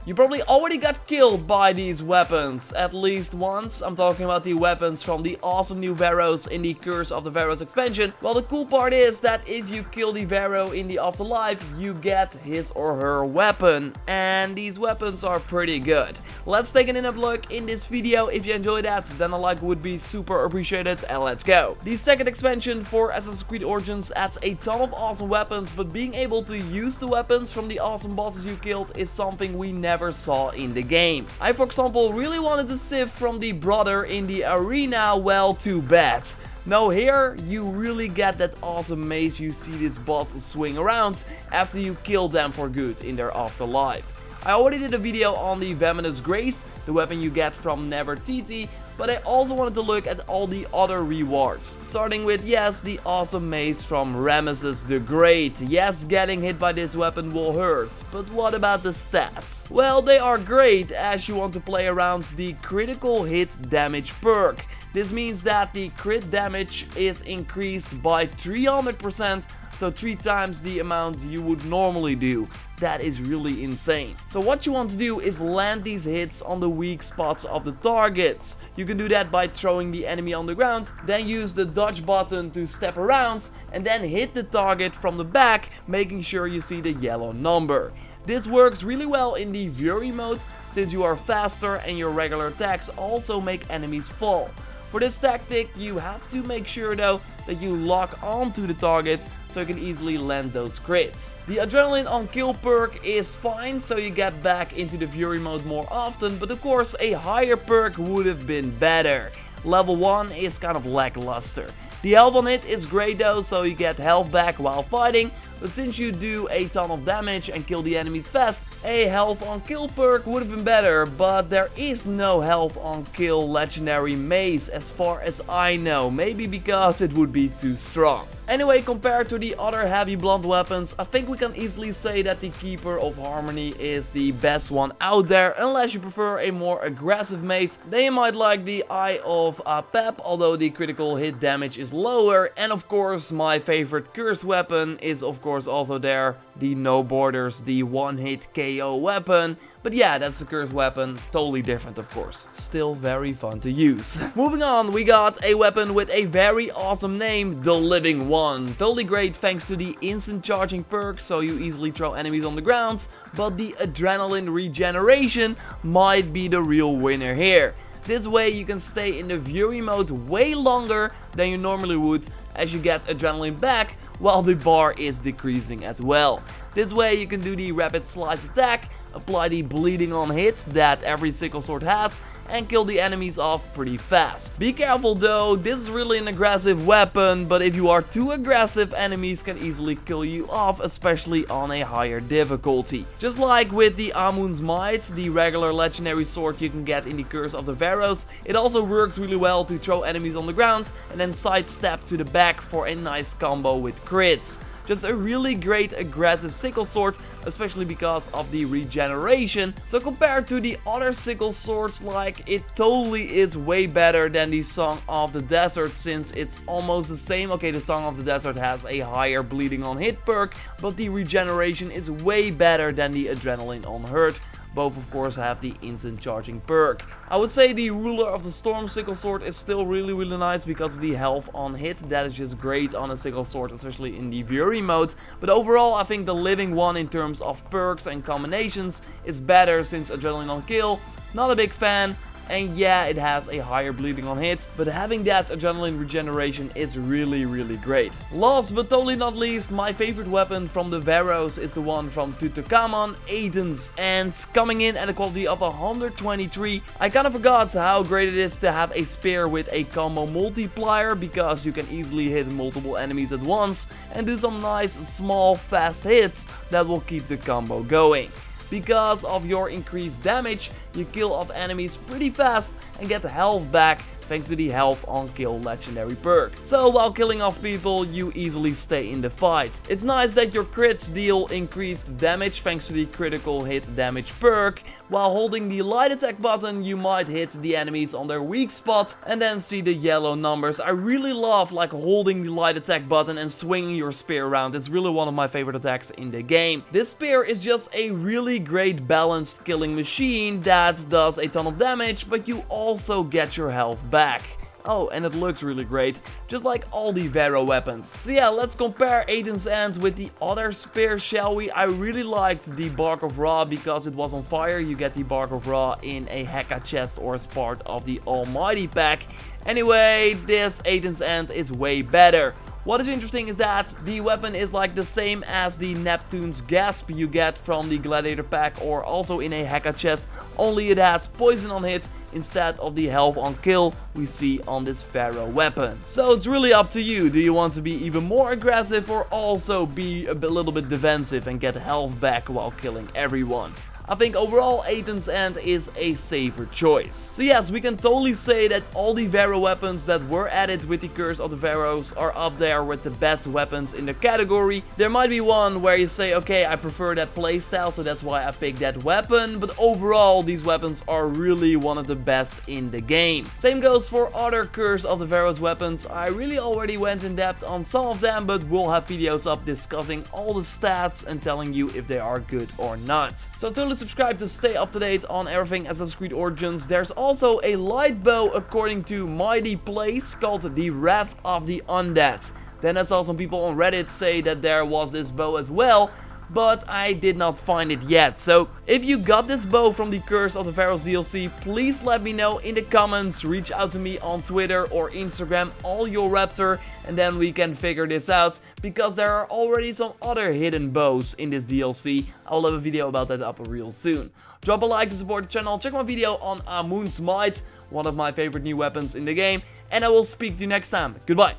You probably already got killed by these weapons, at least once. I'm talking about the weapons from the awesome new Pharaohs in the Curse of the Pharaohs expansion. Well, the cool part is that if you kill the Pharaoh in the afterlife, you get his or her weapon. And these weapons are pretty good. Let's take an in-depth look in this video. If you enjoyed that, then a like would be super appreciated, and let's go. The second expansion for Assassin's Creed Origins adds a ton of awesome weapons, but being able to use the weapons from the awesome bosses you killed is something we never saw in the game. I, for example, really wanted to sift from the brother in the arena. Well, too bad. Now here, you really get that awesome mace you see this boss swing around after you kill them for good in their afterlife. I already did a video on the Venomous Grace, the weapon you get from Nefertiti, but I also wanted to look at all the other rewards. Starting with, yes, the awesome mace from Ramesses the Great. Yes, getting hit by this weapon will hurt, but what about the stats? Well, they are great as you want to play around the critical hit damage perk. This means that the crit damage is increased by 300%, so 3 times the amount you would normally do. That is really insane. So what you want to do is land these hits on the weak spots of the targets. You can do that by throwing the enemy on the ground, then use the dodge button to step around, and then hit the target from the back, making sure you see the yellow number. This works really well in the Fury mode, since you are faster and your regular attacks also make enemies fall. For this tactic, you have to make sure though that you lock onto the target so you can easily land those crits. The Adrenaline on Kill perk is fine, so you get back into the Fury mode more often, but of course a higher perk would have been better. Level 1 is kind of lackluster. The health on it is great though, so you get health back while fighting, but since you do a ton of damage and kill the enemies fast, a health on kill perk would have been better, but there is no health on kill legendary mace as far as I know, maybe because it would be too strong. Anyway, compared to the other heavy blunt weapons, I think we can easily say that the Keeper of Harmony is the best one out there, unless you prefer a more aggressive mace. Then you might like the Eye of Apep, although the critical hit damage is lower, and of course my favorite curse weapon is of course also there, the No Borders, the one-hit KO weapon. But yeah, that's a curse weapon, totally different of course. Still very fun to use. Moving on, we got a weapon with a very awesome name, the Living One. Totally great thanks to the instant charging perk, so you easily throw enemies on the ground. But the adrenaline regeneration might be the real winner here. This way you can stay in the Fury mode way longer than you normally would, as you get adrenaline back while the bar is decreasing as well. This way you can do the rapid slice attack, apply the bleeding on hit that every sickle sword has, and kill the enemies off pretty fast. Be careful though, this is really an aggressive weapon, but if you are too aggressive, enemies can easily kill you off, especially on a higher difficulty. Just like with the Amun's Might, the regular legendary sword you can get in the Curse of the Pharaohs, it also works really well to throw enemies on the ground and then sidestep to the back for a nice combo with crits. Just a really great aggressive sickle sword, especially because of the regeneration. So compared to the other sickle swords, like, it totally is way better than the Song of the Desert, since it's almost the same. Okay, the Song of the Desert has a higher bleeding on hit perk, but the regeneration is way better than the adrenaline on hurt. Both of course have the instant charging perk. I would say the Ruler of the Storm sickle sword is still really nice because of the health on hit. That is just great on a sickle sword, especially in the Fury mode. But overall I think the Living One in terms of perks and combinations is better, since adrenaline on kill, not a big fan. And yeah, it has a higher bleeding on hit, but having that adrenaline regeneration is really great. Last but totally not least, my favorite weapon from the Pharaohs is the one from Tutankhamun, Aiden's. And coming in at a quality of 123, I kind of forgot how great it is to have a spear with a combo multiplier, because you can easily hit multiple enemies at once and do some nice small fast hits that will keep the combo going. Because of your increased damage, you kill off enemies pretty fast and get the health back, thanks to the health on kill legendary perk. So while killing off people, you easily stay in the fight. It's nice that your crits deal increased damage thanks to the critical hit damage perk. While holding the light attack button, you might hit the enemies on their weak spot and then see the yellow numbers. I really love like holding the light attack button and swinging your spear around. It's really one of my favorite attacks in the game. This spear is just a really great balanced killing machine that does a ton of damage, but you also get your health back. Oh, and it looks really great, just like all the Pharaoh weapons. So yeah, let's compare Aiden's End with the other spear, shall we? I really liked the Bark of Ra because it was on fire. You get the Bark of Ra in a Heka chest or as part of the Almighty pack. Anyway, this Aiden's End is way better. What is interesting is that the weapon is like the same as the Neptune's Gasp you get from the Gladiator pack or also in a Heka chest, only it has poison on hit instead of the health on kill we see on this Pharaoh weapon. So it's really up to you. Do you want to be even more aggressive or also be a little bit defensive and get health back while killing everyone? I think overall Aiden's End is a safer choice. So yes, we can totally say that all the Pharaoh weapons that were added with the Curse of the Pharaohs are up there with the best weapons in the category. There might be one where you say, okay, I prefer that playstyle, so that's why I picked that weapon, but overall these weapons are really one of the best in the game. Same goes for other Curse of the Pharaohs weapons. I really already went in depth on some of them, but we'll have videos up discussing all the stats and telling you if they are good or not. So totally subscribe to stay up to date on everything Assassin's Creed Origins. There's also a light bow according to Mighty Place called the Wrath of the Undead. Then I saw some people on Reddit say that there was this bow as well, but I did not find it yet. So if you got this bow from the Curse of the Pharaohs DLC, please let me know in the comments. Reach out to me on Twitter or Instagram, JorRaptor, and then we can figure this out, because there are already some other hidden bows in this DLC. I'll have a video about that up real soon. Drop a like to support the channel, check my video on Amun's Might, one of my favorite new weapons in the game, and I will speak to you next time. Goodbye.